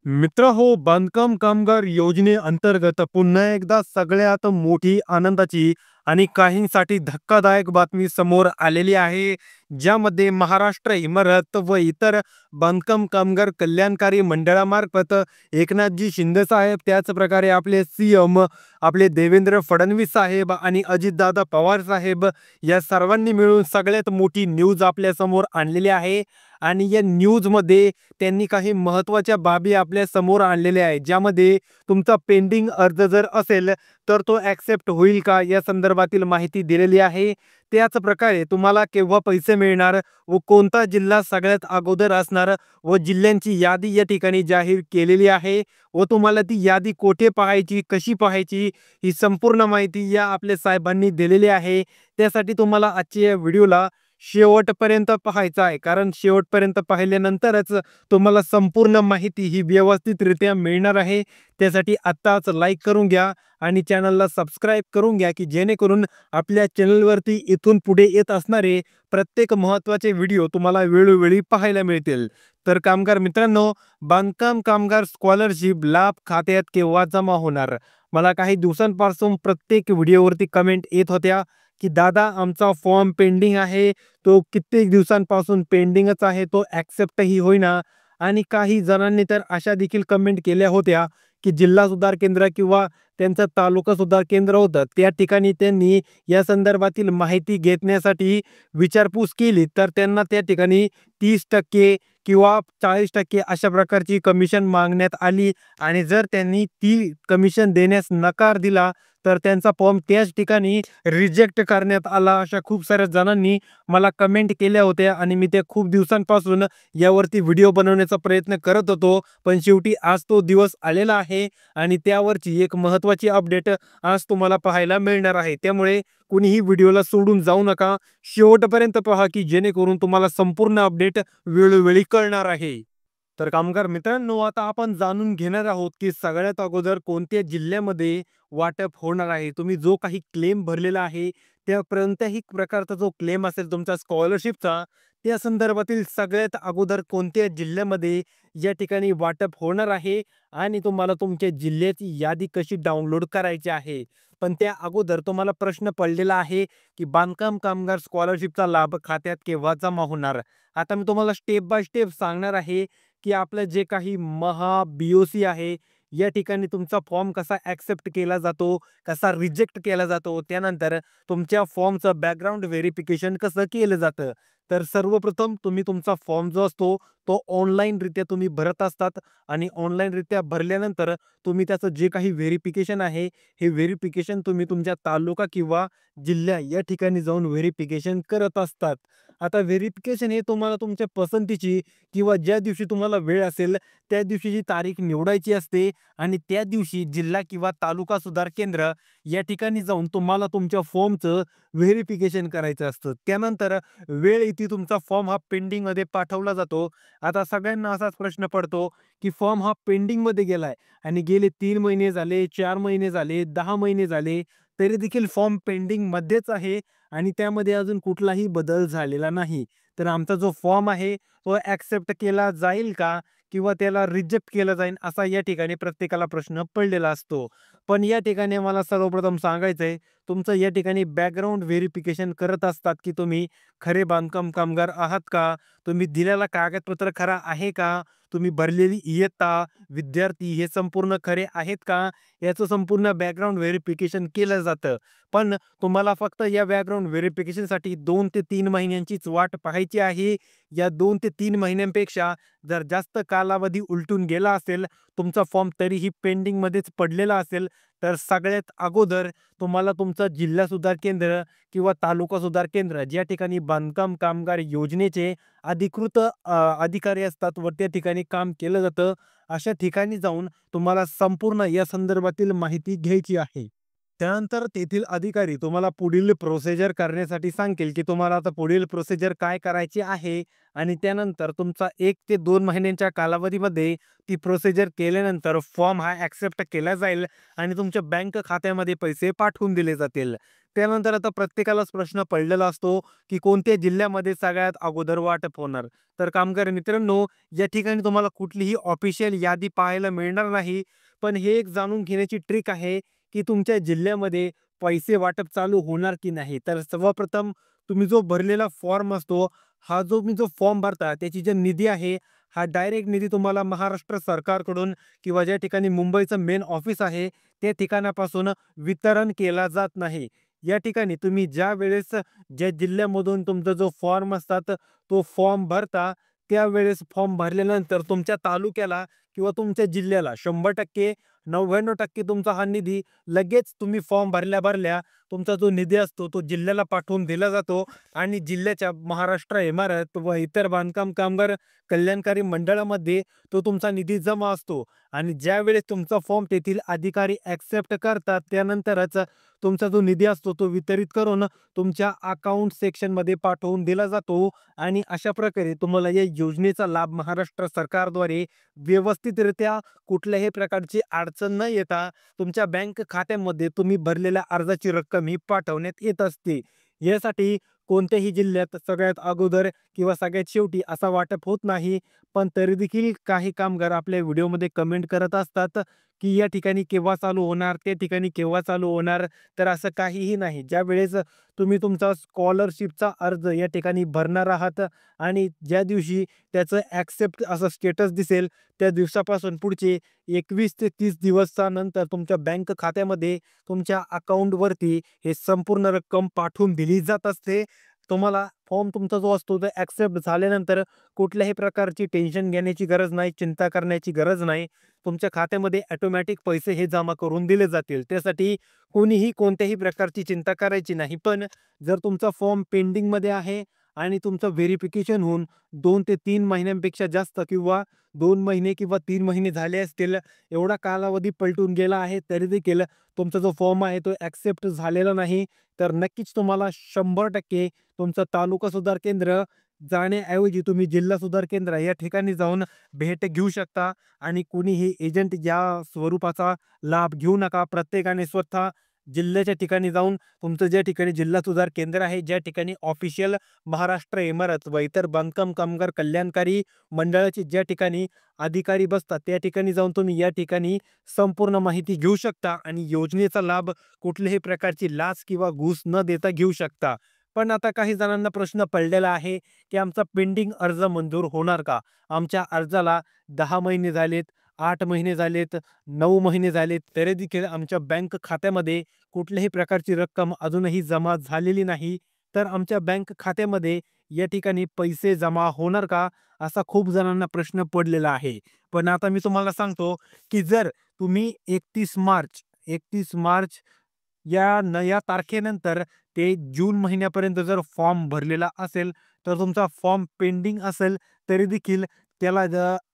मित्र हो, बांधकाम कामगार योजनेअंतर्गत पुन्हा एकदा सगळ्यात मोठी आनंदाची आणि काहींसाठी धक्कादायक बातमी समोर आलेली आहे. ज्यामध्ये महाराष्ट्र इमारत व इतर बांधकाम कामगार कल्याणकारी मंडळामार्फत एकनाथजी शिंदे साहेब, त्याच प्रकारे आपले सीएम आपले देवेंद्र फडणवीस साहेब आणि अजितदादा पवार साहेब या सर्वांनी मिळून सगळ्यात मोठी न्यूज आपल्या समोर आणलेली आहे. आणि या न्यूजमध्ये त्यांनी काही महत्त्वाच्या बाबी आपल्या समोर आणलेल्या आहेत, ज्यामध्ये तुमचा पेंडिंग अर्ज जर असेल तर तो ॲक्सेप्ट होईल का या संदर्भातील माहिती दिलेली आहे. त्याच प्रकारे तुम्हाला केव्हा पैसे मिळणार व कोणता जिल्हा सगळ्यात अगोदर असणार व जिल्ह्यांची यादी या ठिकाणी जाहीर केलेली आहे व तुम्हाला ती यादी कोठे पाहायची, कशी पाहायची, ही संपूर्ण माहिती या आपल्या साहेबांनी दिलेली आहे. त्यासाठी तुम्हाला आजच्या या व्हिडिओला शेवटपर्यंत पाहायचा आहे, कारण शेवटपर्यंत पाहिल्यानंतरच तुम्हाला संपूर्ण माहिती ही व्यवस्थितरित्या मिळणार आहे. त्यासाठी आत्ताच लाईक करून घ्या आणि चॅनलला सबस्क्राईब करून घ्या, की जेणेकरून आपल्या चॅनलवरती इथून पुढे येत असणारे प्रत्येक महत्त्वाचे व्हिडिओ तुम्हाला वेळोवेळी पाहायला मिळतील. तर कामगार मित्रांनो, बांधकाम कामगार स्कॉलरशिप लाभ खात्यात केव्हा जमा होणार? मला काही दिवसांपासून प्रत्येक व्हिडिओवरती कमेंट येत होत्या, की दादा आमचा फॉर्म पेंडिंग आहे, तो कित्येक दिवसांपासून पेंडिंगच आहे, तो ॲक्सेप्टही होईना. आणि काही जणांनी तर अशा देखील कमेंट केल्या होत्या, की जिल्हा सुधार केंद्र किंवा त्यांचं तालुका सुधार केंद्र होतं, त्या ठिकाणी त्यांनी या संदर्भातील माहिती घेण्यासाठी विचारपूस केली, तर त्यांना त्या ठिकाणी 30% किंवा 40% अशा प्रकारची कमिशन मागण्यात आली. आणि जर त्यांनी ती कमिशन देण्यास नकार दिला तर त्यांचा फॉर्म त्याच ठिकाणी रिजेक्ट करण्यात आला. अशा खूप साऱ्या जणांनी मला कमेंट केल्या होत्या आणि मी त्या खूप दिवसांपासून यावरती व्हिडिओ बनवण्याचा प्रयत्न करत होतो. पण शेवटी आज तो दिवस आलेला आहे आणि त्यावरची एक महत्त्वाची अपडेट आज तुम्हाला पाहायला मिळणार आहे. त्यामुळे कुणीही व्हिडिओला सोडून जाऊ नका. शेवटपर्यंत पहा, की जेणेकरून तुम्हाला संपूर्ण अपडेट वेळोवेळी कळणार आहे. तर कामगार मित्रांनो, आता आपण जाणून घेणार आहोत, की सगळ्यात अगोदर कोणत्या जिल्ह्यामध्ये वाटप होणार आहे. तुम्ही जो काही क्लेम भरलेला आहे, त्या कोणत्याही प्रकारचा जो क्लेम असेल तुमचा स्कॉलरशिपचा, त्या संदर्भातील सगळ्यात अगोदर कोणत्या जिल्ह्यामध्ये या ठिकाणी वाटप होणार आहे आणि तुम्हाला तुमच्या जिल्ह्याची यादी कशी डाउनलोड करायची आहे. पण त्या अगोदर तुम्हाला प्रश्न पडलेला आहे, की बांधकाम कामगार स्कॉलरशिपचा लाभ खात्यात केव्हा जमा होणार? आता मी तुम्हाला स्टेप बाय स्टेप सांगणार आहे, की आपलं जे काही बी-ओ-सी आहे, या ठिकाणी तुमचा फॉर्म कसा ॲक्सेप्ट केला जातो, कसा रिजेक्ट केला जातो, त्यानंतर तुमच्या फॉर्मचं बॅकग्राऊंड व्हेरिफिकेशन कसं केलं जातं. तर सर्वप्रथम तुम्ही तुमचा फॉर्म जो असतो, तो ऑनलाईनरित्या तुम्ही भरत असतात आणि ऑनलाईनरित्या भरल्यानंतर तुम्ही त्याचं जे काही व्हेरिफिकेशन आहे, हे व्हेरिफिकेशन तुम्ही तुमच्या तालुका किंवा जिल्हा या ठिकाणी जाऊन व्हेरिफिकेशन करत असतात. आता व्हेरिफिकेशन हे तुम्हाला तुमच्या पसंतीची किंवा ज्या दिवशी तुम्हाला वेळ असेल त्या दिवशीची तारीख निवडायची असते आणि त्या दिवशी जिल्हा किंवा तालुका सुधार केंद्र या ठिकाणी जाऊन तुम्हाला तुमच्या फॉर्मचं व्हेरिफिकेशन करायचं असतं. त्यानंतर वेळ येते तुमचा फॉर्म हा पेंडिंगमध्ये पाठवला जातो. आता सगळ्यांना असाच प्रश्न पडतो, की फॉर्म हा पेंडिंगमध्ये गेलाय आणि गेले 3 महिने झाले, 4 महिने झाले, 10 महिने झाले, तरी देखील फॉर्म पेंडिंगमध्येच आहे आणि त्यामध्ये अजून कुठलाही बदल झालेला नाही. तर आमचा जो फॉर्म आहे तो ॲक्सेप्ट केला जाईल का? किंवा त्याला रिजेक्ट केलं जाईल असा या ठिकाणी प्रत्येकाला प्रश्न पडलेला असतो. पण या ठिकाणी मला सर्वप्रथम सांगायचं आहे, तुमचं या ठिकाणी बॅकग्राऊंड व्हेरिफिकेशन करत असतात, की तुम्ही खरे बांधकाम कामगार आहात का? तुम्ही दिलेला कागदपत्र खरा आहे का? तुम्ही भरलेली इयत्ता, विद्यार्थी हे संपूर्ण खरे आहेत का? याचं संपूर्ण बॅकग्राऊंड व्हेरिफिकेशन केलं जातं. पण तुम्हाला फक्त या बॅकग्राऊंड व्हेरिफिकेशनसाठी 2 ते 3 महिन्यांचीच वाट पाहायची आहे. या 2 ते 3 महिन्यांपेक्षा जर जास्त कालावधी उलटून गेला असेल, तुमचा फॉर्म तरीही पेंडिंगमध्येच पडलेला असेल, तर सगळ्यात अगोदर तुम्हाला तुमचं जिल्हा सुधार केंद्र किंवा तालुका सुधार केंद्र ज्या ठिकाणी बांधकाम कामगार योजनेचे अधिकृत अधिकारी असतात व त्या ठिकाणी काम केलं जातं, अशा ठिकाणी जाऊन तुम्हाला संपूर्ण या संदर्भातील माहिती घ्यायची आहे. त्यानंतर तेथील अधिकारी तुम्हाला पुढील प्रोसिजर करण्यासाठी सांगतील, की तुम्हाला आता पुढील प्रोसिजर काय करायची आहे आणि त्यानंतर तुमचा 1 ते 2 महिन्यांच्या कालावधीमध्ये ती प्रोसिजर केल्यानंतर फॉर्म हा ॲक्सेप्ट केला जाईल आणि तुमच्या बँक खात्यामध्ये पैसे पाठवून दिले जातील. त्यानंतर आता प्रत्येकालाच प्रश्न पडलेला असतो, की कोणत्या जिल्ह्यामध्ये सगळ्यात अगोदर वाटप होणार. तर कामगार मित्रांनो, या ठिकाणी तुम्हाला कुठलीही ऑफिशियल यादी पाहायला मिळणार नाही. पण हे एक जाणून घेण्याची ट्रिक आहे, की तुमच्या जिल्ह्यामध्ये पैसे वाटप चालू होणार की नाही. तर सर्वप्रथम तुम्ही जो भरलेला फॉर्म असतो, हा जो मी जो फॉर्म भरता त्याची जी निधी आहे, हा डायरेक्ट निधी तुम्हाला महाराष्ट्र सरकारकडून किंवा ज्या ठिकाणी मुंबईचं मेन ऑफिस आहे, त्या ठिकाणापासून वितरण केला जात नाही. या ठिकाणी तुम्ही ज्यावेळेस ज्या जिल्ह्यामधून तुमचा जो फॉर्म असतात, तो फॉर्म भरता, त्यावेळेस फॉर्म भरल्यानंतर तुमच्या तालुक्याला किंवा तुमच्या जिल्ह्याला 100% 99% तुमचा हा निधी लगेच तुम्ही फॉर्म भरल्या-भरल्या तुमचा जो निधी असतो तो जिल्ह्याला पाठवून दिला जातो आणि जिल्ह्याच्या महाराष्ट्र इमारत व इतर बांधकाम कामगार कल्याणकारी मंडळामध्ये तो तुमचा निधी जमा असतो आणि ज्यावेळेस तुमचा फॉर्म तेथील अधिकारी ॲक्सेप्ट करतात त्यानंतरच तुमचा जो निधी असतो तो वितरित करून तुमच्या अकाउंट सेक्शनमध्ये पाठवून दिला जातो आणि अशा प्रकारे तुम्हाला या योजनेचा लाभ महाराष्ट्र सरकारद्वारे व्यवस्थितरित्या कुठल्याही प्रकारची अडचण न येता तुमच्या बँक खात्यामध्ये तुम्ही भरलेल्या अर्जाची रक्कम ही पाठवण्यात येत असते. यासाठी कोणत्याही जिल्ह्यात सगळ्यात अगोदर किंवा सगळ्यात शेवटी असा वाटप होत नाही. पण तरी देखील काही कामगार आपल्या व्हिडिओमध्ये कमेंट करत असतात, की या ठिकाणी केव्हा चालू होणार, त्या ठिकाणी केव्हा चालू होणार. तर असं काहीही नाही. ज्यावेळेस तुम्ही तुमचा स्कॉलरशिपचा अर्ज या ठिकाणी भरणार आहात आणि ज्या दिवशी त्याचं ॲक्सेप्ट असं स्टेटस दिसेल, त्या दिवसापासून पुढचे 21 ते 30 दिवसानंतर तुमच्या बँक खात्यामध्ये तुमच्या अकाउंटवरती हे संपूर्ण रक्कम पाठवून दिली जात असते. तुम्हाला फॉर्म तुमचा जो असतो तो ॲक्सेप्ट झाल्यानंतर कुठल्याही प्रकारची टेन्शन घेण्याची गरज नाही, चिंता करण्याची गरज नाही. तुमच्या खात्यामध्ये ऑटोमॅटिक पैसे हे जमा करून दिले जातील. त्यासाठी कोणीही कोणत्याही प्रकारची चिंता करायची नाही. पण जर तुमचा फॉर्म पेंडिंगमध्ये आहे आणि तुमचं व्हेरिफिकेशन होऊन 2 ते 3 महिन्यांपेक्षा जास्त किंवा 2 महिने किंवा 3 महिने झाले असतील, एवढा कालावधी पलटून गेला आहे, तरी देखील तुमचा जो फॉर्म आहे तो ॲक्सेप्ट झालेला नाही, तर नक्कीच तुम्हाला 100% तुमचं तालुका सुधार केंद्र जाण्याऐवजी तुम्ही जिल्हा सुधार केंद्र या ठिकाणी जाऊन भेट घेऊ शकता आणि कुणीही एजंट या स्वरूपाचा लाभ घेऊ नका. प्रत्येकाने स्वतः जिल्ह्याच्या ठिकाणी जाऊन तुमचं ज्या ठिकाणी जिल्हा सुधार केंद्र आहे, ज्या ठिकाणी ऑफिशियल महाराष्ट्र इमारत व इतर बांधकाम कामगार कल्याणकारी मंडळाचे ज्या ठिकाणी अधिकारी बसतात, त्या ठिकाणी जाऊन तुम्ही या ठिकाणी संपूर्ण माहिती घेऊ शकता आणि योजनेचा लाभ कुठल्याही प्रकारची लाच किंवा घूस न देता घेऊ शकता. पण आता काही जणांना प्रश्न पडलेला आहे, की आमचा पेंडिंग अर्ज मंजूर होणार का? आमच्या अर्जाला 10 महिने झालेत, 8 महिने झालेत, 9 महिने झालेत, तरी देखील आमच्या बँक खात्यामध्ये कुठल्याही प्रकारची रक्कम अजूनही जमा झालेली नाही. तर आमच्या बँक खात्यामध्ये या ठिकाणी पैसे जमा होणार का? असा खूप जणांना प्रश्न पडलेला आहे. पण आता मी तुम्हाला सांगतो, की जर तुम्ही 31 मार्च या तारखेनंतर ते जून महिन्यापर्यंत जर फॉर्म भरलेला असेल, तर तुमचा फॉर्म पेंडिंग असेल, तरी देखील त्याला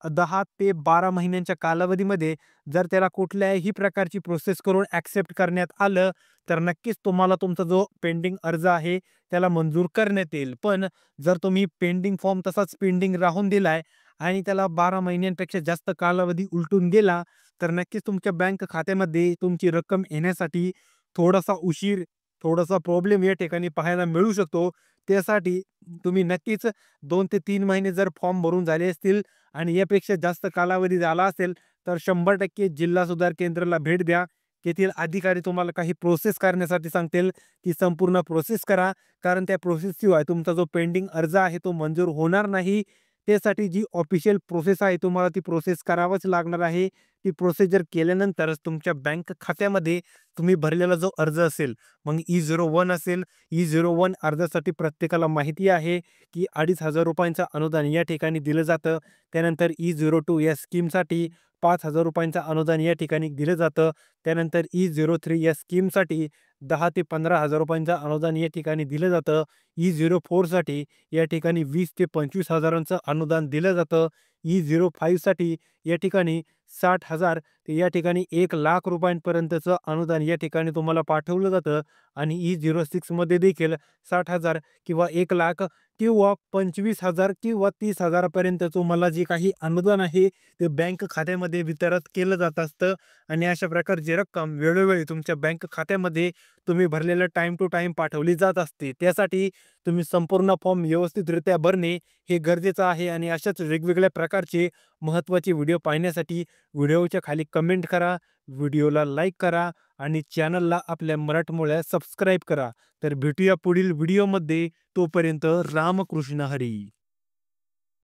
10 ते 12 महिन्यांच्या कालावधीमध्ये जर त्याला कुठल्याही प्रकारची प्रोसेस करून ॲक्सेप्ट करण्यात आलं, तर नक्कीच तुम्हाला तुमचा जो पेंडिंग अर्ज आहे, त्याला मंजूर करण्यात येईल. पण जर तुम्ही पेंडिंग फॉर्म तसाच पेंडिंग राहून दिलाय आणि त्याला 12 महिन्यांपेक्षा जास्त कालावधी उलटून गेला, तर नक्कीच तुमच्या बँक खात्यामध्ये तुमची रक्कम येण्यासाठी थोडासा उशीर, थोडासा प्रॉब्लेम या ठिकाणी पाहायला मिळू शकतो. त्यासाठी तुम्ही नक्कीच 2 ते 3 महिने जर फॉर्म भरून झाले असतील आणि यापेक्षा जास्त कालावधी झाला असेल, तर 100% जिल्हा सुधार केंद्राला भेट द्या. तेथील अधिकारी तुम्हाला काही प्रोसेस करण्यासाठी सांगतील. ती संपूर्ण प्रोसेस करा. कारण त्या प्रोसेसशिवाय तुमचा जो पेंडिंग अर्ज आहे तो मंजूर होणार नाही. त्यासाठी जी ऑफिशियल प्रोसेस आहे तुम्हाला ती प्रोसेस करावंच लागणार आहे. ती प्रोसिजर केल्यानंतरच तुमच्या बँक खात्यामध्ये तुम्ही भरलेला जो अर्ज असेल, मग ई-01 असेल, ई-01 अर्जासाठी प्रत्येकाला माहिती आहे, की ₹2,500 अनुदान या ठिकाणी दिलं जातं. त्यानंतर ई-02 या स्कीमसाठी ₹5,000 अनुदान या ठिकाणी दिलं जातं. त्यानंतर ई-03 या स्कीमसाठी 10,000 ते ₹15,000 अनुदान या ठिकाणी दिलं जातं. ई-04 साठी या ठिकाणी 20,000 ते 25,000 अनुदान दिलं जातं. ई-05 साठी या ठिकाणी 60,000 ते या ठिकाणी ₹1,00,000 अनुदान या ठिकाणी तुम्हाला पाठवलं जातं आणि ई-06 मध्ये देखील 60,000 किंवा 1,00,000 किंवा 25,000 किंवा 30,000 पर्यंत तुम्हाला जे काही अनुदान आहे, ते बँक खात्यामध्ये वितरित केलं जात असतं आणि अशा प्रकारची रक्कम वेळोवेळी तुमच्या बँक खात्यामध्ये तुम्ही भरलेलं टाईम टू टाईम पाठवली जात असते. त्यासाठी तुम्ही संपूर्ण फॉर्म व्यवस्थितरित्या भरणे हे गरजेचं आहे आणि अशाच वेगवेगळ्या प्रकारचे महत्त्वाचे व्हिडिओ पाहण्यासाठी व्हिडिओच्या खाली कमेंट करा, व्हिडिओला लाईक करा आणि चॅनलला आपल्या मराठमोळ्या सबस्क्राईब करा. तर भेटूया पुढील व्हिडिओमध्ये. तोपर्यंत रामकृष्ण हरी.